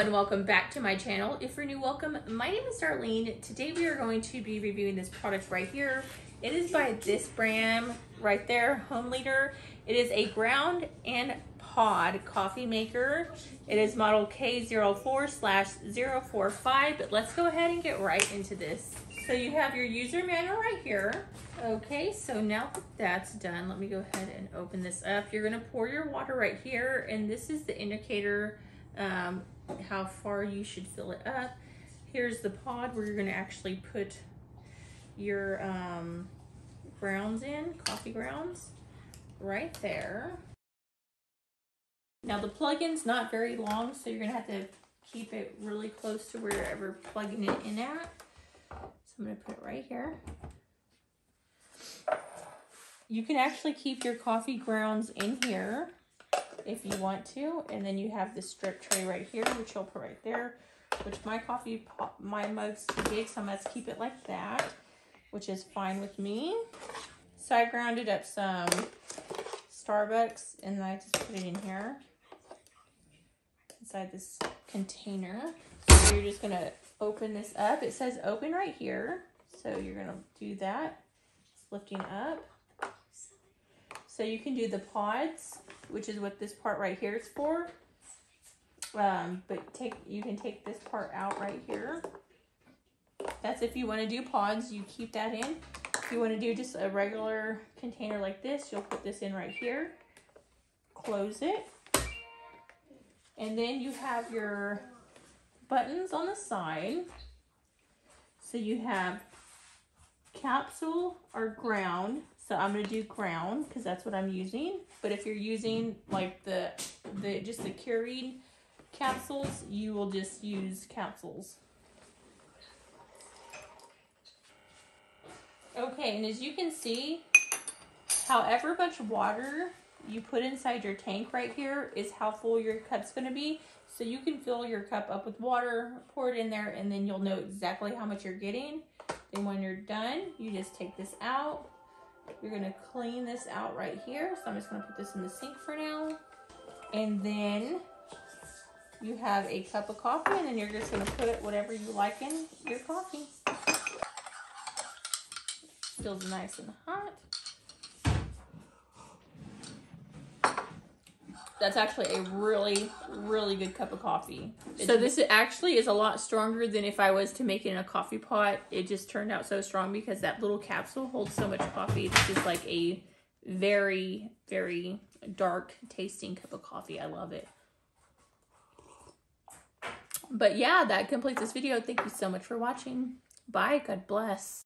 Welcome back to my channel. If you're new, welcome. My name is Darlene. Today we are going to be reviewing this product right here. It is by this brand right there, Homeleader. It is a ground and pod coffee maker. It is model K04/045, but let's go ahead and get right into this. So you have your user manual right here. Okay, so now that that's done, let me go ahead and open this up. You're gonna pour your water right here, and this is the indicator how far you should fill it up. Here's the pod where you're going to actually put your grounds in, coffee grounds, right there. Now the plug-in's not very long, so you're going to have to keep it really close to wherever you're plugging it in at. So I'm going to put it right here. You can actually keep your coffee grounds in here if you want to, and then you have this strip tray right here, which you'll put right there, which my mug's too big, so I'm going to keep it like that, which is fine with me. So I grounded up some Starbucks, and I just put it in here inside this container. So you're just going to open this up. It says open right here, so you're going to do that. It's lifting up. So you can do the pods, which is what this part right here is for. But you can take this part out right here. That's if you want to do pods, you keep that in. If you want to do just a regular container like this, you'll put this in right here. Close it. And then you have your buttons on the side. So you have capsule or ground. So I'm going to do ground because that's what I'm using. But if you're using like just the Keurig capsules, you will just use capsules. Okay, and as you can see, however much water you put inside your tank right here is how full your cup's going to be. So you can fill your cup up with water, pour it in there, and then you'll know exactly how much you're getting. Then when you're done, you just take this out. You're going to clean this out right here. So I'm just going to put this in the sink for now. And then you have a cup of coffee, and then you're just going to put whatever you like in your coffee. Feels nice and hot. That's actually a really, really good cup of coffee. So this actually is a lot stronger than if I was to make it in a coffee pot. It just turned out so strong because that little capsule holds so much coffee. This is like a very, very dark tasting cup of coffee. I love it. But yeah, that completes this video. Thank you so much for watching. Bye. God bless.